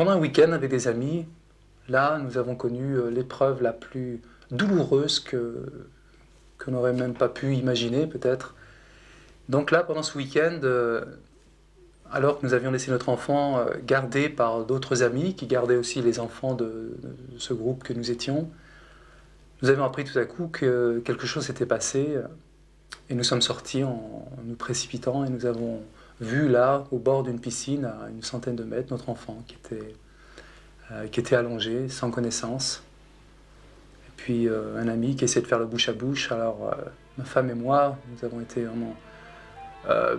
pendant un week-end avec des amis, là, nous avons connu l'épreuve la plus douloureuse qu'on n'aurait même pas pu imaginer, peut-être. Donc là, pendant ce week-end, alors que nous avions laissé notre enfant gardé par d'autres amis, qui gardaient aussi les enfants de ce groupe que nous étions, nous avions appris tout à coup que quelque chose s'était passé, et nous sommes sortis en nous précipitant, et nous avons vu là, au bord d'une piscine, à une centaine de mètres, notre enfant qui était allongé, sans connaissance. Et puis un ami qui essayait de faire le bouche à bouche. Alors ma femme et moi, nous avons été vraiment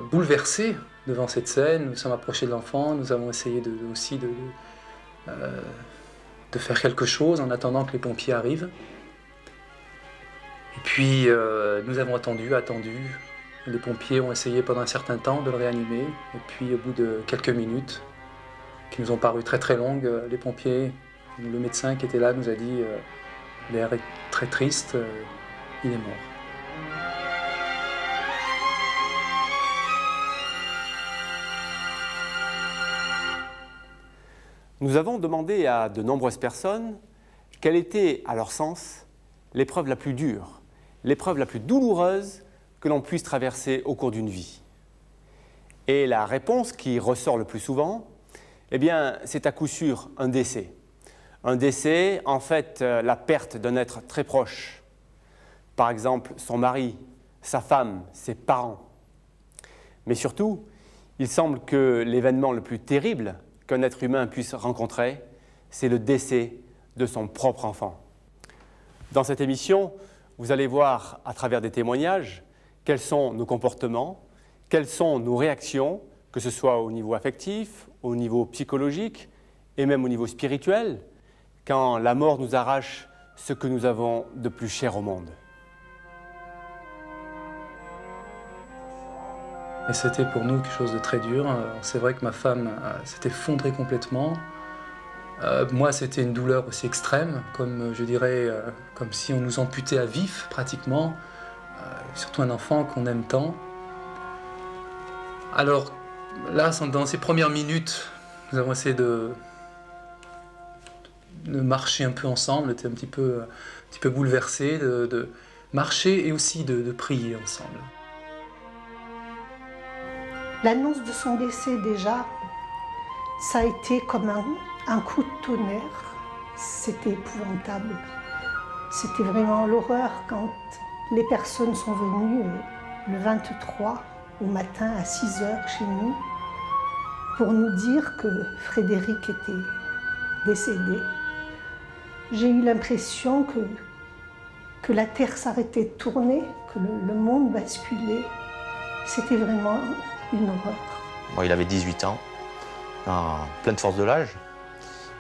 bouleversés devant cette scène. Nous sommes approchés de l'enfant, nous avons essayé aussi de faire quelque chose en attendant que les pompiers arrivent. Et puis nous avons attendu. Les pompiers ont essayé pendant un certain temps de le réanimer. Et puis au bout de quelques minutes, qui nous ont paru très très longues, les pompiers, le médecin qui était là nous a dit l'air est très triste, il est mort. Nous avons demandé à de nombreuses personnes quelle était, à leur sens, l'épreuve la plus dure, l'épreuve la plus douloureuse que l'on puisse traverser au cours d'une vie. Et la réponse qui ressort le plus souvent, eh bien, c'est à coup sûr un décès. Un décès, en fait, la perte d'un être très proche. Par exemple, son mari, sa femme, ses parents. Mais surtout, il semble que l'événement le plus terrible qu'un être humain puisse rencontrer, c'est le décès de son propre enfant. Dans cette émission, vous allez voir à travers des témoignages quels sont nos comportements, quelles sont nos réactions, que ce soit au niveau affectif, au niveau psychologique et même au niveau spirituel, quand la mort nous arrache ce que nous avons de plus cher au monde. Et c'était pour nous quelque chose de très dur. C'est vrai que ma femme s'est effondrée complètement. Moi, c'était une douleur aussi extrême, comme je dirais, comme si on nous amputait à vif, pratiquement. Surtout un enfant qu'on aime tant. Alors, là, dans ces premières minutes, nous avons essayé de marcher un peu ensemble. On était un petit peu bouleversés, de marcher et aussi de prier ensemble. L'annonce de son décès, déjà, ça a été comme un coup de tonnerre. C'était épouvantable. C'était vraiment l'horreur quand les personnes sont venues le 23 au matin à 6h chez nous pour nous dire que Frédéric était décédé. J'ai eu l'impression que la terre s'arrêtait de tourner, que le monde basculait. C'était vraiment une horreur. Bon, il avait 18 ans, en pleine force de l'âge.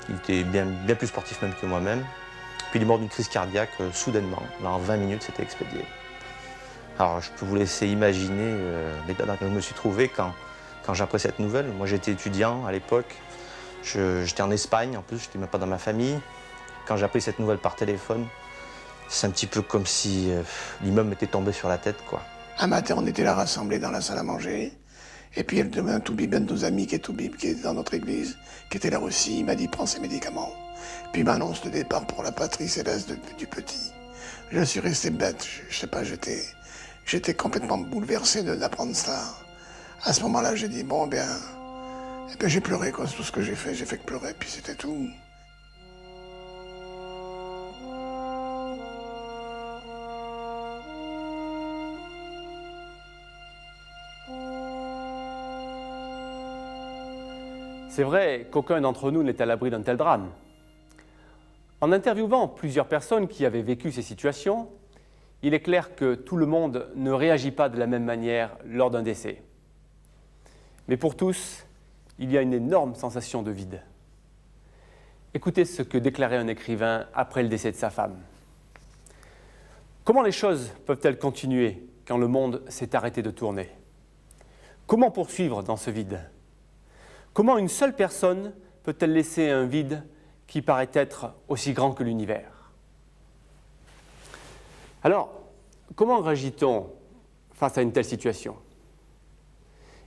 Il était bien plus sportif même que moi-même. Puis il est mort d'une crise cardiaque soudainement. Là, en 20 minutes, c'était expédié. Alors, je peux vous laisser imaginer l'état dans lequel je me suis trouvé quand j'ai appris cette nouvelle. Moi, j'étais étudiant à l'époque. J'étais en Espagne, en plus, je n'étais même pas dans ma famille. Quand j'ai appris cette nouvelle par téléphone, c'est un petit peu comme si l'immeuble m'était tombé sur la tête, quoi. Un matin, on était là rassemblés dans la salle à manger. Et puis, un Toubib, un de nos amis qui est dans notre église, qui était là aussi, il m'a dit, prends ces médicaments. Puis il m'annonce le départ pour la patrie céleste du petit. Je suis resté bête, je sais pas, j'étais complètement bouleversé d'apprendre ça. À ce moment-là, j'ai dit, bon, bien, j'ai pleuré, quoi, c'est tout ce que j'ai fait que pleurer, puis c'était tout. C'est vrai qu'aucun d'entre nous n'est à l'abri d'un tel drame. En interviewant plusieurs personnes qui avaient vécu ces situations, il est clair que tout le monde ne réagit pas de la même manière lors d'un décès. Mais pour tous, il y a une énorme sensation de vide. Écoutez ce que déclarait un écrivain après le décès de sa femme. Comment les choses peuvent-elles continuer quand le monde s'est arrêté de tourner? Comment poursuivre dans ce vide? Comment une seule personne peut-elle laisser un vide qui paraît être aussi grand que l'univers? Alors, comment réagit-on face à une telle situation?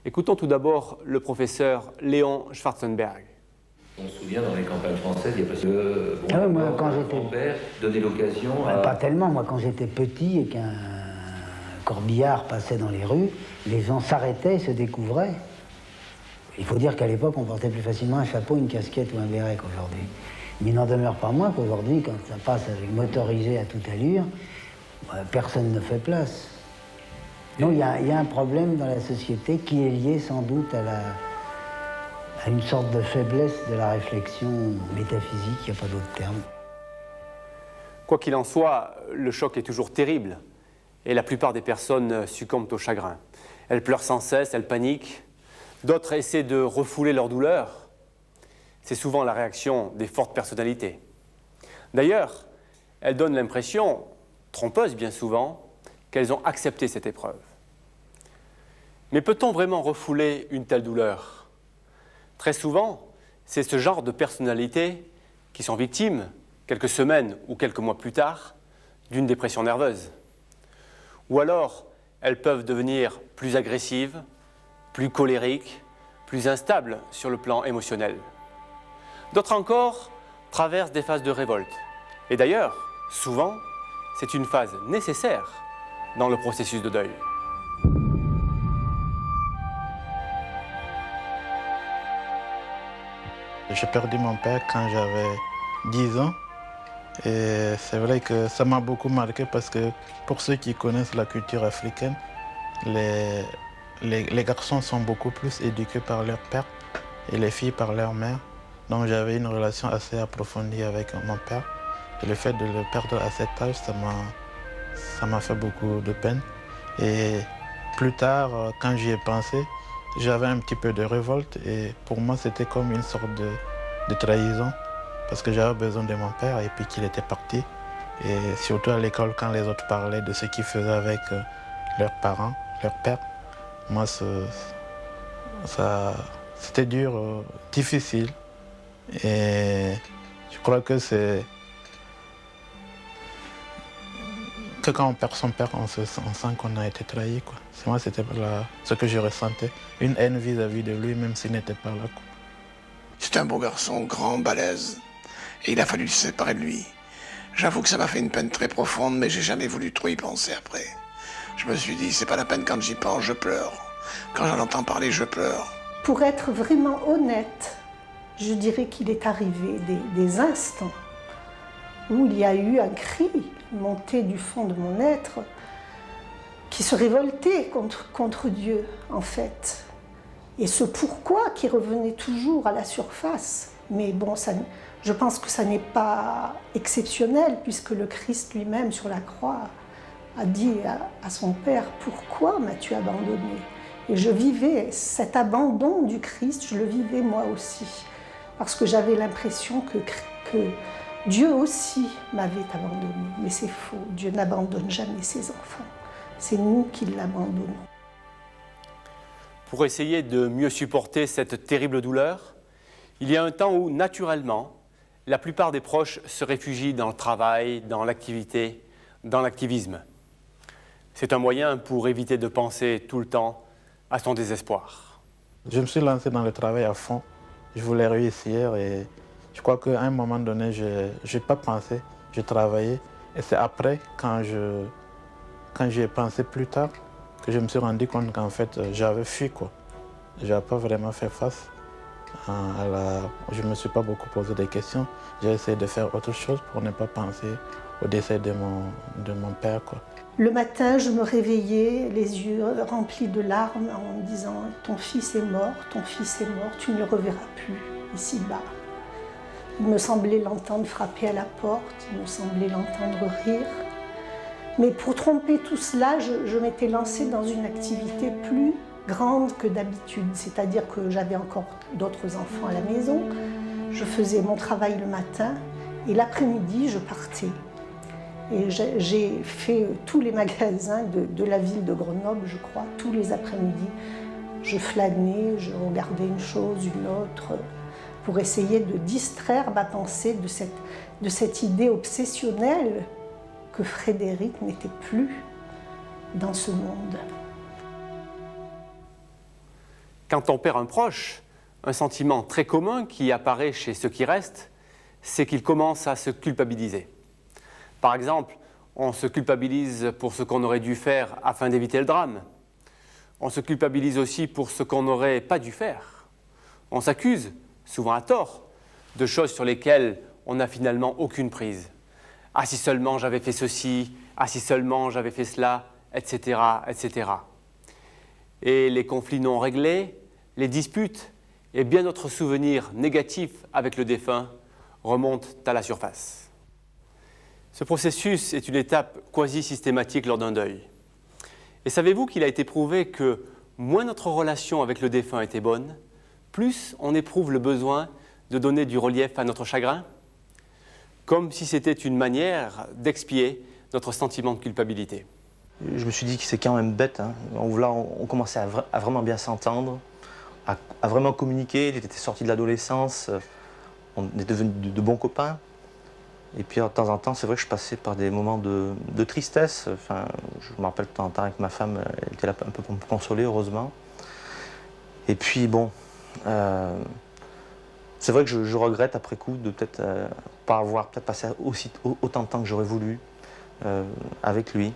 Écoutons tout d'abord le professeur Léon Schwarzenberg. On se souvient, dans les campagnes françaises, il y a pas que Ah ouais, moi, quand j'étais... mon père donnait l'occasion à... Pas tellement. Moi, quand j'étais petit et qu'un corbillard passait dans les rues, les gens s'arrêtaient et se découvraient. Il faut dire qu'à l'époque, on portait plus facilement un chapeau, une casquette ou un béret qu'aujourd'hui. Mais il n'en demeure pas moins qu'aujourd'hui, quand ça passe avec motorisé à toute allure, personne ne fait place. Non, il y a un problème dans la société qui est lié sans doute à une sorte de faiblesse de la réflexion métaphysique, il n'y a pas d'autre terme. Quoi qu'il en soit, le choc est toujours terrible et la plupart des personnes succombent au chagrin. Elles pleurent sans cesse, elles paniquent. D'autres essaient de refouler leur douleur. C'est souvent la réaction des fortes personnalités. D'ailleurs, elles donnent l'impression, trompeuse bien souvent, qu'elles ont accepté cette épreuve. Mais peut-on vraiment refouler une telle douleur ? Très souvent, c'est ce genre de personnalités qui sont victimes, quelques semaines ou quelques mois plus tard, d'une dépression nerveuse. Ou alors, elles peuvent devenir plus agressives, plus colériques, plus instables sur le plan émotionnel. D'autres encore traversent des phases de révolte. Et d'ailleurs, souvent, c'est une phase nécessaire dans le processus de deuil. J'ai perdu mon père quand j'avais 10 ans. Et c'est vrai que ça m'a beaucoup marqué parce que pour ceux qui connaissent la culture africaine, les garçons sont beaucoup plus éduqués par leur père et les filles par leur mère. Donc j'avais une relation assez approfondie avec mon père. Et le fait de le perdre à cet âge, ça m'a fait beaucoup de peine. Et plus tard, quand j'y ai pensé, j'avais un petit peu de révolte et pour moi c'était comme une sorte de trahison parce que j'avais besoin de mon père et puis qu'il était parti. Et surtout à l'école quand les autres parlaient de ce qu'ils faisaient avec leurs parents, leur père, moi c'était dur, difficile. Et je crois que c'est que quand on perd son père, on sent qu'on a été trahi, quoi. Moi, c'était ce que je ressentais. Une haine vis-à-vis de lui, même s'il n'était pas là, quoi. C'est un beau garçon, grand, balèze. Et il a fallu se séparer de lui. J'avoue que ça m'a fait une peine très profonde, mais j'ai jamais voulu trop y penser après. Je me suis dit, c'est pas la peine, quand j'y pense, je pleure. Quand j'en entends parler, je pleure. Pour être vraiment honnête, je dirais qu'il est arrivé des instants où il y a eu un cri monté du fond de mon être qui se révoltait contre Dieu, en fait. Et ce pourquoi qui revenait toujours à la surface. Mais bon, je pense que ça n'est pas exceptionnel, puisque le Christ lui-même, sur la croix, a dit à son Père, « Pourquoi m'as-tu abandonné ?» Et je vivais cet abandon du Christ, je le vivais moi aussi, parce que j'avais l'impression que Dieu aussi m'avait abandonné. Mais c'est faux, Dieu n'abandonne jamais ses enfants. C'est nous qui l'abandonnons. Pour essayer de mieux supporter cette terrible douleur, il y a un temps où, naturellement, la plupart des proches se réfugient dans le travail, dans l'activité, dans l'activisme. C'est un moyen pour éviter de penser tout le temps à son désespoir. Je me suis lancé dans le travail à fond. Je voulais réussir et je crois qu'à un moment donné, je n'ai pas pensé, j'ai travaillé. Et c'est après, quand j'y ai pensé plus tard, que je me suis rendu compte qu'en fait, j'avais fui, quoi. Je n'avais pas vraiment fait face Je ne me suis pas beaucoup posé des questions. J'ai essayé de faire autre chose pour ne pas penser au décès de mon père, quoi. Le matin, je me réveillais, les yeux remplis de larmes, en me disant « Ton fils est mort, tu ne le reverras plus ici-bas ». Il me semblait l'entendre frapper à la porte, il me semblait l'entendre rire. Mais pour tromper tout cela, je m'étais lancée dans une activité plus grande que d'habitude. C'est-à-dire que j'avais encore d'autres enfants à la maison. Je faisais mon travail le matin et l'après-midi, je partais. Et j'ai fait tous les magasins de la ville de Grenoble, je crois, tous les après-midi. Je flânais, je regardais une chose, une autre, pour essayer de distraire ma pensée de cette idée obsessionnelle que Frédéric n'était plus dans ce monde. Quand on perd un proche, un sentiment très commun qui apparaît chez ceux qui restent, c'est qu'ils commencent à se culpabiliser. Par exemple, on se culpabilise pour ce qu'on aurait dû faire afin d'éviter le drame. On se culpabilise aussi pour ce qu'on n'aurait pas dû faire. On s'accuse, souvent à tort, de choses sur lesquelles on n'a finalement aucune prise. Ah, si seulement j'avais fait ceci, ah, si seulement j'avais fait cela, etc., etc. Et les conflits non réglés, les disputes et bien d'autres souvenirs négatifs avec le défunt remontent à la surface. Ce processus est une étape quasi systématique lors d'un deuil. Et savez-vous qu'il a été prouvé que moins notre relation avec le défunt était bonne, plus on éprouve le besoin de donner du relief à notre chagrin, comme si c'était une manière d'expier notre sentiment de culpabilité. Je me suis dit que c'est quand même bête. Hein. On commençait à vraiment bien s'entendre, à vraiment communiquer. Il était sorti de l'adolescence, on est devenus de bons copains. Et puis de temps en temps, c'est vrai que je passais par des moments de tristesse. Enfin, je me rappelle de temps en temps avec ma femme, elle était là un peu pour me consoler, heureusement. Et puis bon, c'est vrai que je regrette après coup de peut-être pas avoir passé autant de temps que j'aurais voulu avec lui.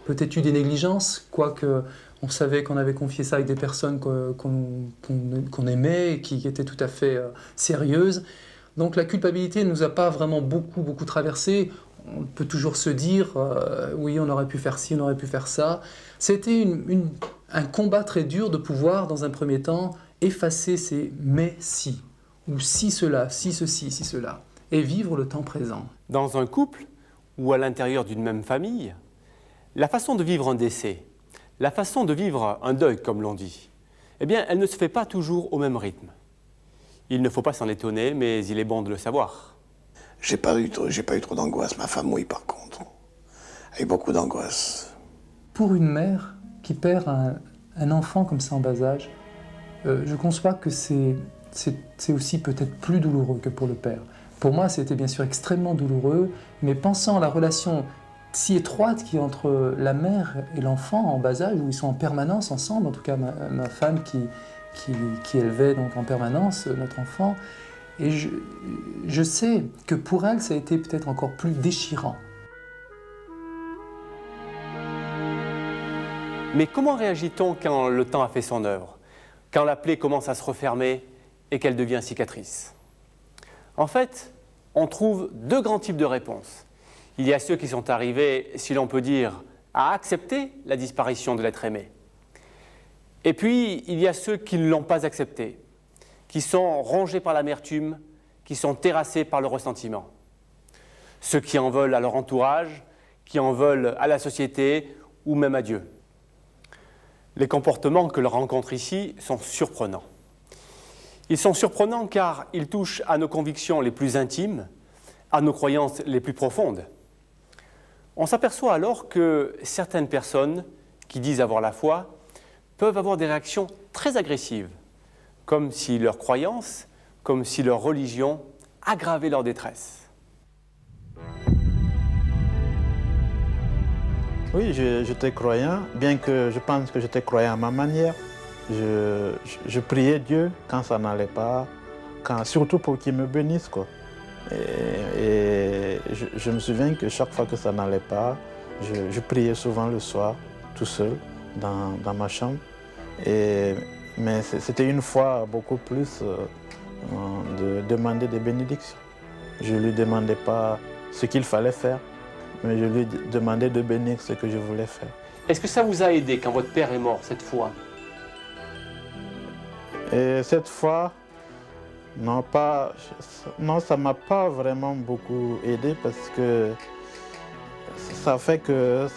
Peut-être eu des négligences, quoique on savait qu'on avait confié ça avec des personnes qu'on aimait et qui étaient tout à fait sérieuses. Donc la culpabilité ne nous a pas vraiment beaucoup traversé. On peut toujours se dire, oui, on aurait pu faire ci, on aurait pu faire ça. C'était un combat très dur de pouvoir, dans un premier temps, effacer ces « mais si » ou « si cela »,« si ceci »,« si cela » et vivre le temps présent. Dans un couple ou à l'intérieur d'une même famille, la façon de vivre un décès, la façon de vivre un deuil, comme l'on dit, eh bien, elle ne se fait pas toujours au même rythme. Il ne faut pas s'en étonner, mais il est bon de le savoir. J'ai pas eu trop d'angoisse. Ma femme, oui, par contre. Avec beaucoup d'angoisse. Pour une mère qui perd un enfant comme ça en bas âge, je conçois que c'est aussi peut-être plus douloureux que pour le père. Pour moi, c'était bien sûr extrêmement douloureux, mais pensant à la relation si étroite qui est entre la mère et l'enfant en bas âge, où ils sont en permanence ensemble, en tout cas ma femme qui élevait donc en permanence notre enfant, et je sais que pour elle, ça a été peut-être encore plus déchirant. Mais comment réagit-on quand le temps a fait son œuvre, quand la plaie commence à se refermer et qu'elle devient cicatrice? En fait, on trouve deux grands types de réponses. Il y a ceux qui sont arrivés, si l'on peut dire, à accepter la disparition de l'être aimé. Et puis, il y a ceux qui ne l'ont pas accepté, qui sont rongés par l'amertume, qui sont terrassés par le ressentiment. Ceux qui en veulent à leur entourage, qui en veulent à la société ou même à Dieu. Les comportements que l'on rencontre ici sont surprenants. Ils sont surprenants car ils touchent à nos convictions les plus intimes, à nos croyances les plus profondes. On s'aperçoit alors que certaines personnes qui disent avoir la foi peuvent avoir des réactions très agressives, comme si leur croyance, comme si leur religion aggravait leur détresse. Oui, j'étais croyant, bien que je pense que j'étais croyant à ma manière. Je priais Dieu quand ça n'allait pas, surtout pour qu'il me bénisse, quoi. Et je me souviens que chaque fois que ça n'allait pas, je priais souvent le soir, tout seul, dans ma chambre. Mais c'était une fois beaucoup plus de demander des bénédictions. Je ne lui demandais pas ce qu'il fallait faire, mais je lui demandais de bénir ce que je voulais faire. Est-ce que ça vous a aidé quand votre père est mort cette fois? Et cette fois, non, ça ne m'a pas vraiment beaucoup aidé parce que ça fait que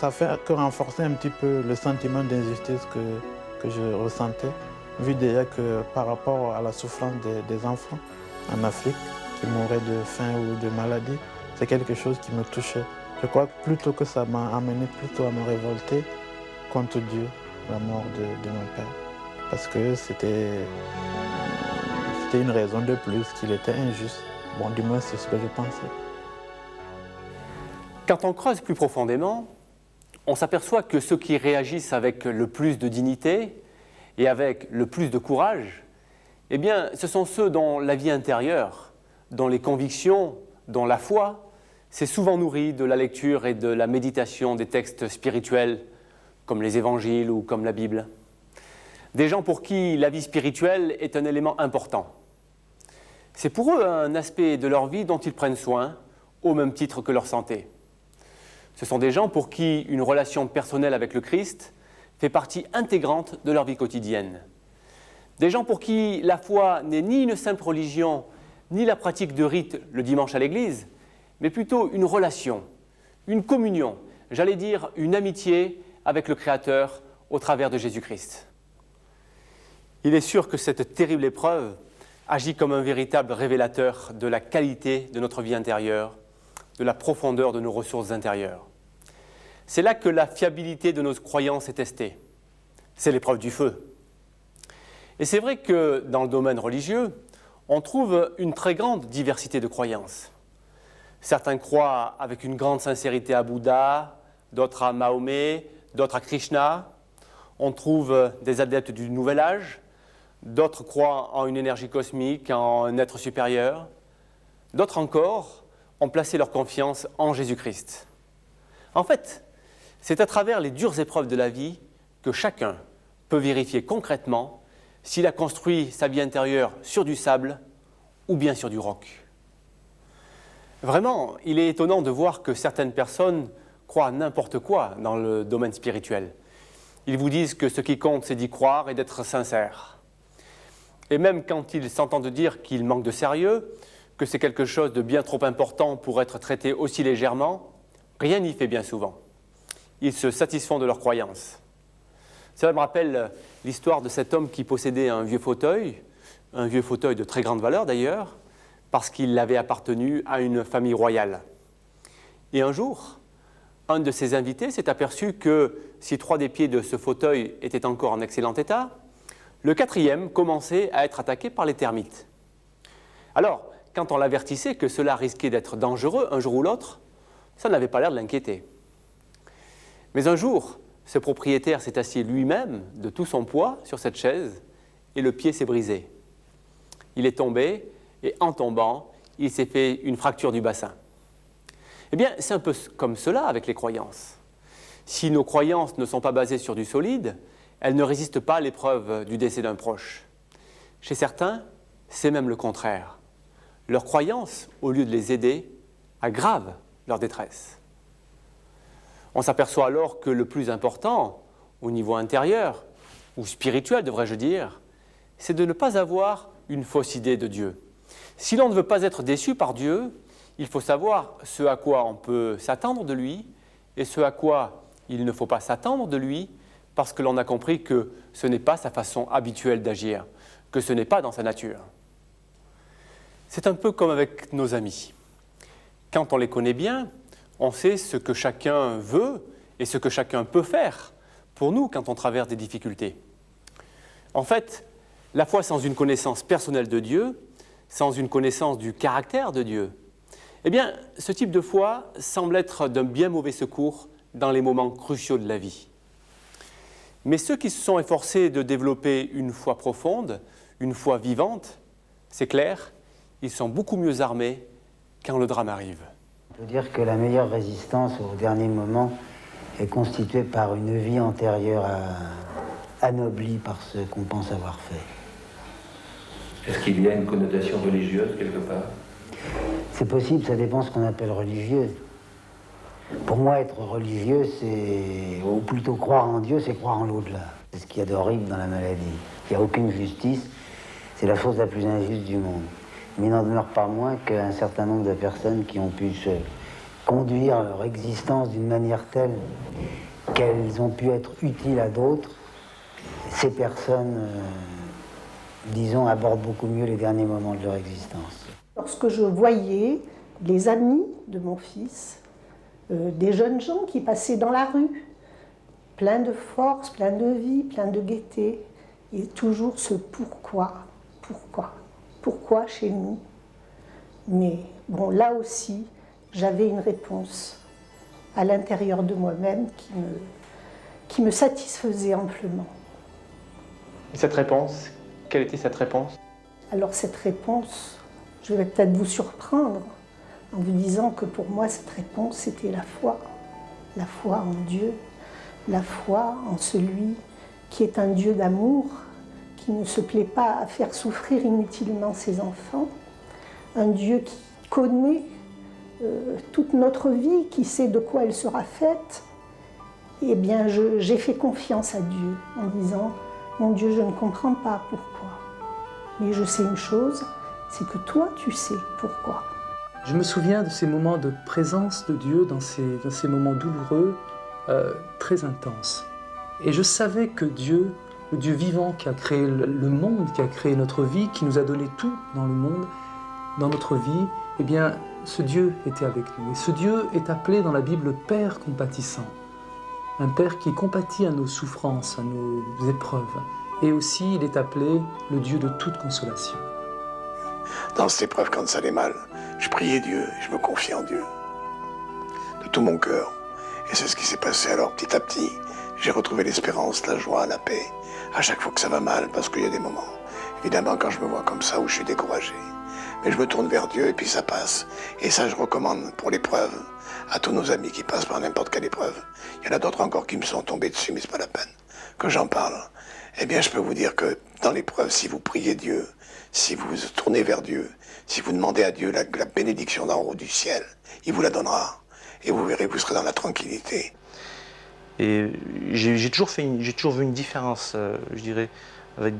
renforcer un petit peu le sentiment d'injustice que je ressentais, vu déjà que par rapport à la souffrance des enfants en Afrique qui mouraient de faim ou de maladie, c'est quelque chose qui me touchait. Je crois que plutôt que ça m'a amené plutôt à me révolter contre Dieu, la mort de mon père. Parce que c'était une raison de plus qu'il était injuste. Bon, du moins, c'est ce que je pensais. Quand on creuse plus profondément, on s'aperçoit que ceux qui réagissent avec le plus de dignité et avec le plus de courage, eh bien, ce sont ceux dont la vie intérieure, dont les convictions, dont la foi, s'est souvent nourrie de la lecture et de la méditation des textes spirituels, comme les évangiles ou comme la Bible. Des gens pour qui la vie spirituelle est un élément important. C'est pour eux un aspect de leur vie dont ils prennent soin, au même titre que leur santé. Ce sont des gens pour qui une relation personnelle avec le Christ fait partie intégrante de leur vie quotidienne. Des gens pour qui la foi n'est ni une simple religion, ni la pratique de rites le dimanche à l'église, mais plutôt une relation, une communion, j'allais dire une amitié avec le Créateur au travers de Jésus-Christ. Il est sûr que cette terrible épreuve agit comme un véritable révélateur de la qualité de notre vie intérieure, de la profondeur de nos ressources intérieures. C'est là que la fiabilité de nos croyances est testée. C'est l'épreuve du feu. Et c'est vrai que dans le domaine religieux, on trouve une très grande diversité de croyances. Certains croient avec une grande sincérité à Bouddha, d'autres à Mahomet, d'autres à Krishna. On trouve des adeptes du Nouvel Âge, d'autres croient en une énergie cosmique, en un être supérieur. D'autres encore ont placé leur confiance en Jésus-Christ. En fait, c'est à travers les dures épreuves de la vie que chacun peut vérifier concrètement s'il a construit sa vie intérieure sur du sable ou bien sur du roc. Vraiment, il est étonnant de voir que certaines personnes croient n'importe quoi dans le domaine spirituel. Ils vous disent que ce qui compte, c'est d'y croire et d'être sincère. Et même quand ils s'entendent dire qu'ils manquent de sérieux, que c'est quelque chose de bien trop important pour être traité aussi légèrement, rien n'y fait bien souvent. Ils se satisfont de leurs croyances. Cela me rappelle l'histoire de cet homme qui possédait un vieux fauteuil de très grande valeur d'ailleurs, parce qu'il avait appartenu à une famille royale. Et un jour, un de ses invités s'est aperçu que si 3 des pieds de ce fauteuil étaient encore en excellent état, le 4e commençait à être attaqué par les termites. Alors, quand on l'avertissait que cela risquait d'être dangereux un jour ou l'autre, ça n'avait pas l'air de l'inquiéter. Mais un jour, ce propriétaire s'est assis lui-même de tout son poids sur cette chaise et le pied s'est brisé. Il est tombé et en tombant, il s'est fait une fracture du bassin. Eh bien, c'est un peu comme cela avec les croyances. Si nos croyances ne sont pas basées sur du solide, elles ne résistent pas à l'épreuve du décès d'un proche. Chez certains, c'est même le contraire. Leurs croyances, au lieu de les aider, aggravent leur détresse. On s'aperçoit alors que le plus important, au niveau intérieur, ou spirituel devrais-je dire, c'est de ne pas avoir une fausse idée de Dieu. Si l'on ne veut pas être déçu par Dieu, il faut savoir ce à quoi on peut s'attendre de lui et ce à quoi il ne faut pas s'attendre de lui parce que l'on a compris que ce n'est pas sa façon habituelle d'agir, que ce n'est pas dans sa nature. C'est un peu comme avec nos amis. Quand on les connaît bien, on sait ce que chacun veut et ce que chacun peut faire pour nous quand on traverse des difficultés. En fait, la foi sans une connaissance personnelle de Dieu, sans une connaissance du caractère de Dieu, eh bien, ce type de foi semble être d'un bien mauvais secours dans les moments cruciaux de la vie. Mais ceux qui se sont efforcés de développer une foi profonde, une foi vivante, c'est clair, ils sont beaucoup mieux armés quand le drame arrive. On peut dire que la meilleure résistance au dernier moment est constituée par une vie antérieure anoblie par ce qu'on pense avoir fait. Est-ce qu'il y a une connotation religieuse quelque part? C'est possible, ça dépend ce qu'on appelle religieux. Pour moi, être religieux, c'est, ou plutôt croire en Dieu, c'est croire en l'au-delà. C'est ce qu'il y a d'horrible dans la maladie. Il n'y a aucune justice, c'est la chose la plus injuste du monde. Mais il n'en demeure pas moins qu'un certain nombre de personnes qui ont pu se conduire leur existence d'une manière telle qu'elles ont pu être utiles à d'autres, ces personnes, disons, abordent beaucoup mieux les derniers moments de leur existence. Lorsque je voyais les amis de mon fils, des jeunes gens qui passaient dans la rue, plein de force, plein de vie, plein de gaieté, et toujours ce pourquoi chez nous. Mais bon, là aussi, j'avais une réponse à l'intérieur de moi-même qui me satisfaisait amplement. Et cette réponse, quelle était cette réponse? Alors cette réponse, je vais peut-être vous surprendre en vous disant que pour moi cette réponse c'était la foi en Dieu, la foi en celui qui est un Dieu d'amour, qui ne se plaît pas à faire souffrir inutilement ses enfants, un Dieu qui connaît toute notre vie, qui sait de quoi elle sera faite. Eh bien, j'ai fait confiance à Dieu en disant « Mon Dieu, je ne comprends pas pourquoi, mais je sais une chose, c'est que toi, tu sais pourquoi. » Je me souviens de ces moments de présence de Dieu, dans ces moments douloureux, très intenses. Et je savais que Dieu, le Dieu vivant qui a créé le monde, qui a créé notre vie, qui nous a donné tout dans le monde, dans notre vie, eh bien, ce Dieu était avec nous. Et ce Dieu est appelé dans la Bible Père compatissant. Un Père qui compatit à nos souffrances, à nos épreuves. Et aussi, il est appelé le Dieu de toute consolation. Dans cette épreuve, quand ça allait mal, je priais Dieu, je me confiais en Dieu. De tout mon cœur. Et c'est ce qui s'est passé alors, petit à petit. J'ai retrouvé l'espérance, la joie, la paix. À chaque fois que ça va mal, parce qu'il y a des moments, évidemment, quand je me vois comme ça, où je suis découragé. Mais je me tourne vers Dieu et puis ça passe. Et ça, je recommande pour l'épreuve à tous nos amis qui passent par n'importe quelle épreuve. Il y en a d'autres encore qui me sont tombés dessus, mais c'est pas la peine que j'en parle. Eh bien, je peux vous dire que dans l'épreuve, si vous priez Dieu, si vous vous tournez vers Dieu, si vous demandez à Dieu la bénédiction d'en haut du ciel, il vous la donnera. Et vous verrez, vous serez dans la tranquillité. Et j'ai toujours vu une différence, je dirais, avec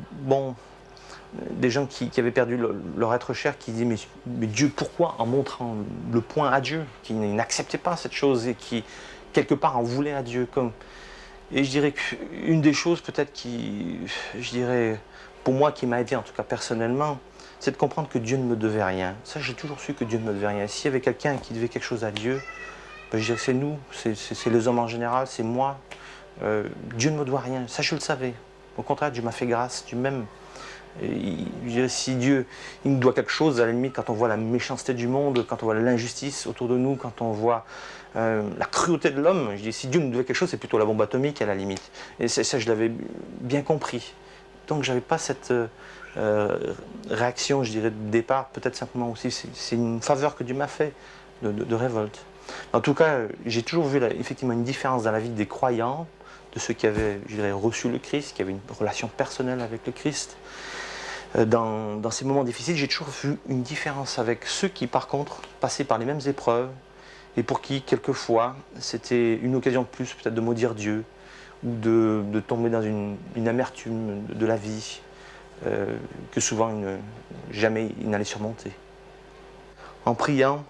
des gens qui avaient perdu leur être cher, qui disaient mais Dieu, pourquoi, en montrant le point à Dieu, qui n'acceptait pas cette chose et qui, quelque part, en voulait à Dieu. Et je dirais qu'une des choses peut-être qui, je dirais, pour moi, qui m'a aidé, en tout cas personnellement, c'est de comprendre que Dieu ne me devait rien. Ça, j'ai toujours su que Dieu ne me devait rien. S'il y avait quelqu'un qui devait quelque chose à Dieu, ben, je dirais que c'est nous, c'est les hommes en général, c'est moi. Dieu ne me doit rien, ça je le savais. Au contraire, Dieu m'a fait grâce, Dieu m'aime. Je dirais, si Dieu il nous doit quelque chose, à la limite, quand on voit la méchanceté du monde, quand on voit l'injustice autour de nous, quand on voit la cruauté de l'homme, je dis, si Dieu nous devait quelque chose, c'est plutôt la bombe atomique à la limite. Et ça, je l'avais bien compris. Donc, je n'avais pas cette réaction, je dirais, de départ. Peut-être simplement aussi, c'est une faveur que Dieu m'a fait de révolte. En tout cas, j'ai toujours vu effectivement une différence dans la vie des croyants, de ceux qui avaient, je dirais, reçu le Christ, qui avaient une relation personnelle avec le Christ. Dans ces moments difficiles, j'ai toujours vu une différence avec ceux qui, par contre, passaient par les mêmes épreuves et pour qui, quelquefois, c'était une occasion de plus, peut-être de maudire Dieu ou de tomber dans une amertume de la vie que souvent, jamais ils n'allaient surmonter. En priant,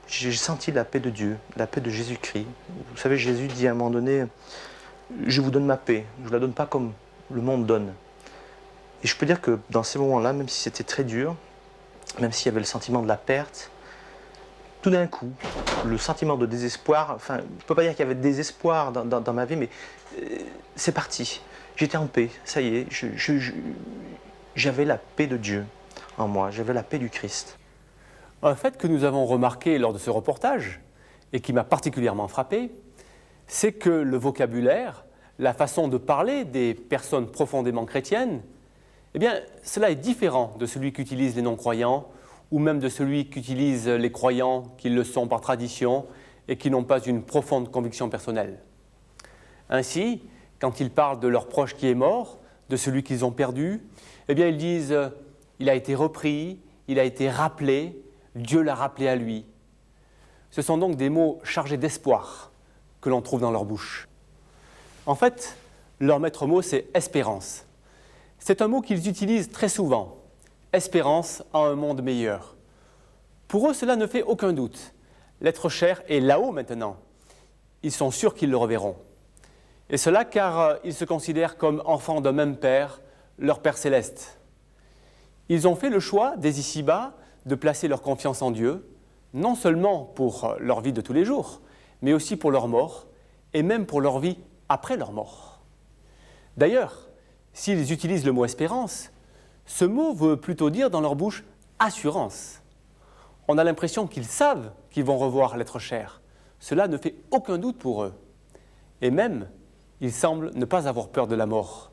j'ai senti la paix de Dieu, la paix de Jésus-Christ. Vous savez, Jésus dit à un moment donné, « Je vous donne ma paix, je ne vous la donne pas comme le monde donne. » Et je peux dire que dans ces moments-là, même si c'était très dur, même s'il y avait le sentiment de la perte, tout d'un coup, le sentiment de désespoir, enfin, je ne peux pas dire qu'il y avait de désespoir dans ma vie, mais c'est parti. J'étais en paix, ça y est, j'avais la paix de Dieu en moi, j'avais la paix du Christ. Un fait que nous avons remarqué lors de ce reportage, et qui m'a particulièrement frappé, c'est que le vocabulaire, la façon de parler des personnes profondément chrétiennes, eh bien, cela est différent de celui qu'utilisent les non-croyants, ou même de celui qu'utilisent les croyants qui le sont par tradition et qui n'ont pas une profonde conviction personnelle. Ainsi, quand ils parlent de leur proche qui est mort, de celui qu'ils ont perdu, eh bien, ils disent « il a été repris, il a été rappelé », Dieu l'a rappelé à lui. Ce sont donc des mots chargés d'espoir que l'on trouve dans leur bouche. En fait, leur maître mot, c'est « espérance ». C'est un mot qu'ils utilisent très souvent. Espérance en un monde meilleur. Pour eux, cela ne fait aucun doute. L'être cher est là-haut maintenant. Ils sont sûrs qu'ils le reverront. Et cela car ils se considèrent comme enfants d'un même Père, leur Père céleste. Ils ont fait le choix, dès ici-bas, de placer leur confiance en Dieu, non seulement pour leur vie de tous les jours, mais aussi pour leur mort, et même pour leur vie après leur mort. D'ailleurs, s'ils utilisent le mot « espérance », ce mot veut plutôt dire dans leur bouche « assurance ». On a l'impression qu'ils savent qu'ils vont revoir l'être cher. Cela ne fait aucun doute pour eux. Et même, ils semblent ne pas avoir peur de la mort.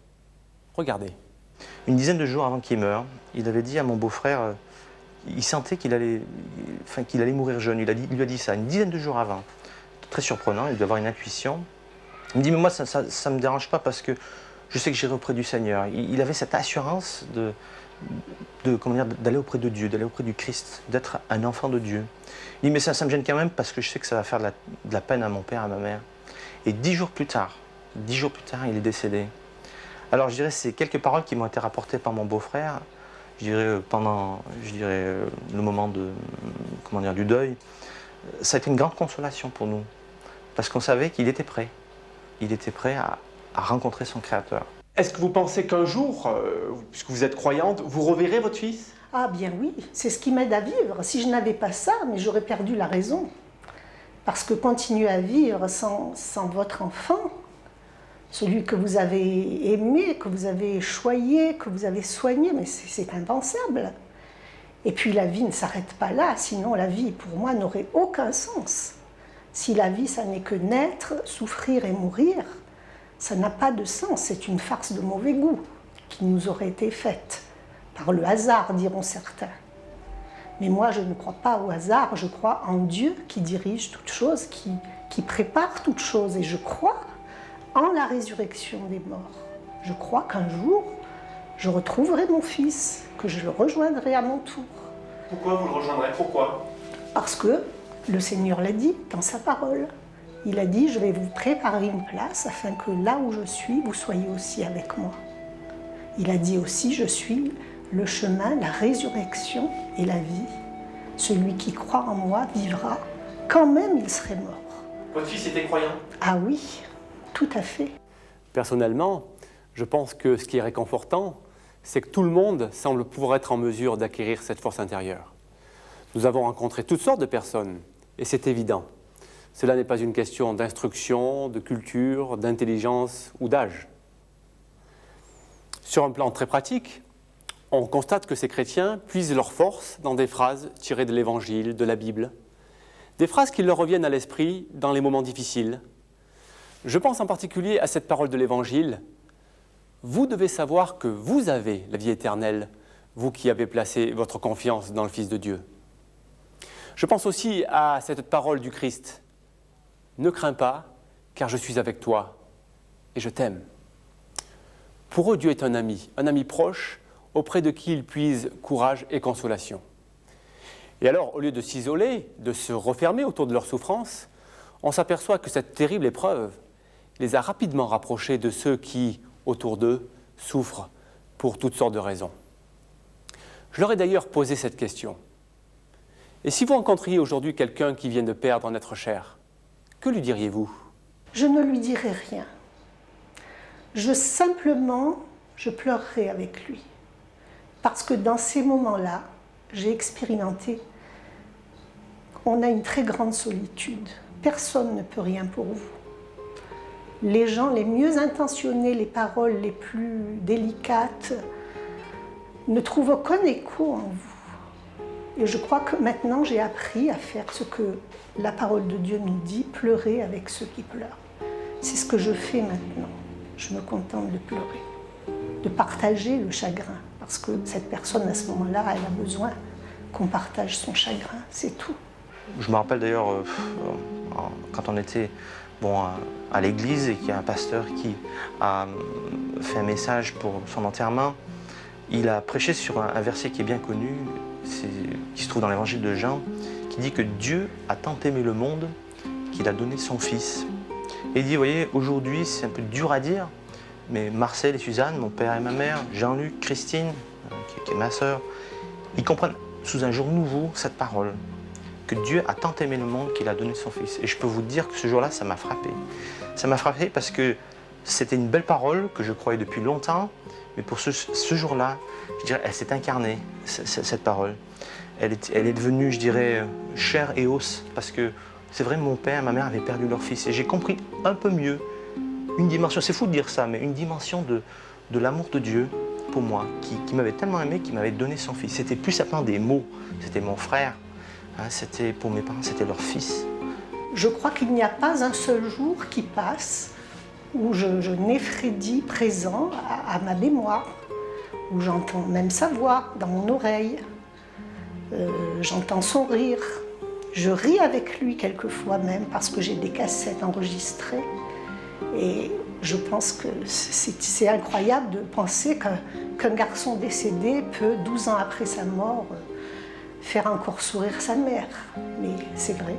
Regardez. une dizaine de jours avant qu'il meure, il avait dit à mon beau-frère, il sentait qu'il allait mourir jeune. Il lui a dit ça une dizaine de jours avant. Très surprenant, il devait avoir une intuition. Il me dit, mais moi, ça ne me dérange pas parce que je sais que j'irai auprès du Seigneur. Il avait cette assurance d'aller auprès de Dieu, d'aller auprès du Christ, d'être un enfant de Dieu. Il dit, mais ça me gêne quand même parce que je sais que ça va faire de la peine à mon père, à ma mère. Et 10 jours plus tard, il est décédé. Alors je dirais, c'est quelques paroles qui m'ont été rapportées par mon beau-frère, je dirais, pendant le moment du deuil. Ça a été une grande consolation pour nous, parce qu'on savait qu'il était prêt. Il était prêt à rencontrer son Créateur. Est-ce que vous pensez qu'un jour, puisque vous êtes croyante, vous reverrez votre fils? Ah bien oui, c'est ce qui m'aide à vivre. Si je n'avais pas ça, mais j'aurais perdu la raison. Parce que continuer à vivre sans votre enfant, celui que vous avez aimé, que vous avez choyé, que vous avez soigné, mais c'est impensable. Et puis la vie ne s'arrête pas là, sinon la vie pour moi n'aurait aucun sens. Si la vie ça n'est que naître, souffrir et mourir, ça n'a pas de sens, c'est une farce de mauvais goût qui nous aurait été faite, par le hasard diront certains. Mais moi je ne crois pas au hasard, je crois en Dieu qui dirige toutes choses, qui prépare toutes choses, et je crois en la résurrection des morts. Je crois qu'un jour, je retrouverai mon fils, que je le rejoindrai à mon tour. Pourquoi vous le rejoindrez? Pourquoi? Parce que le Seigneur l'a dit dans sa parole. Il a dit, je vais vous préparer une place afin que là où je suis, vous soyez aussi avec moi. Il a dit aussi, je suis le chemin, la résurrection et la vie. Celui qui croit en moi vivra, quand même il serait mort. Votre fils était croyant? Ah oui, tout à fait. Personnellement, je pense que ce qui est réconfortant, c'est que tout le monde semble pouvoir être en mesure d'acquérir cette force intérieure. Nous avons rencontré toutes sortes de personnes, et c'est évident. Cela n'est pas une question d'instruction, de culture, d'intelligence ou d'âge. Sur un plan très pratique, on constate que ces chrétiens puisent leur force dans des phrases tirées de l'Évangile, de la Bible, des phrases qui leur reviennent à l'esprit dans les moments difficiles. Je pense en particulier à cette parole de l'Évangile. Vous devez savoir que vous avez la vie éternelle, vous qui avez placé votre confiance dans le Fils de Dieu. Je pense aussi à cette parole du Christ. Ne crains pas, car je suis avec toi et je t'aime. Pour eux, Dieu est un ami proche, auprès de qui ils puisent courage et consolation. Et alors, au lieu de s'isoler, de se refermer autour de leur souffrance, on s'aperçoit que cette terrible épreuve les a rapidement rapprochés de ceux qui, autour d'eux, souffrent pour toutes sortes de raisons. Je leur ai d'ailleurs posé cette question. Et si vous rencontriez aujourd'hui quelqu'un qui vient de perdre un être cher, que lui diriez-vous? Je ne lui dirai rien. Je pleurerai avec lui. Parce que dans ces moments-là, j'ai expérimenté, on a une très grande solitude. Personne ne peut rien pour vous. Les gens les mieux intentionnés, les paroles les plus délicates, ne trouvent aucun écho en vous. Et je crois que maintenant j'ai appris à faire ce que la parole de Dieu nous dit, pleurer avec ceux qui pleurent. C'est ce que je fais maintenant. Je me contente de pleurer, de partager le chagrin, parce que cette personne à ce moment-là, elle a besoin qu'on partage son chagrin, c'est tout. Je me rappelle d'ailleurs, quand on était à l'église et qu'il y a un pasteur qui a fait un message pour son enterrement, il a prêché sur un verset qui est bien connu, qui se trouve dans l'évangile de Jean, qui dit que Dieu a tant aimé le monde qu'il a donné son Fils. Et il dit, vous voyez, aujourd'hui c'est un peu dur à dire, mais Marcel et Suzanne, mon père et ma mère, Jean-Luc, Christine, qui est ma sœur, ils comprennent sous un jour nouveau cette parole, que Dieu a tant aimé le monde qu'il a donné son Fils. Et je peux vous dire que ce jour-là, ça m'a frappé. Ça m'a frappé parce que c'était une belle parole que je croyais depuis longtemps, mais pour ce jour-là, je dirais, elle s'est incarnée, cette parole. Elle est devenue, je dirais, chair et os, parce que c'est vrai, mon père et ma mère avaient perdu leur fils. Et j'ai compris un peu mieux une dimension, c'est fou de dire ça, mais une dimension de l'amour de Dieu pour moi, qui m'avait tellement aimé, qui m'avait donné son Fils. C'était plus simplement des mots, c'était mon frère, hein, c'était pour mes parents, c'était leur fils. Je crois qu'il n'y a pas un seul jour qui passe où je n'ai Freddy présent à ma mémoire, où j'entends même sa voix dans mon oreille. J'entends son rire. Je ris avec lui quelquefois même parce que j'ai des cassettes enregistrées. Et je pense que c'est incroyable de penser qu'un garçon décédé peut, 12 ans après sa mort, faire encore sourire sa mère. Mais c'est vrai.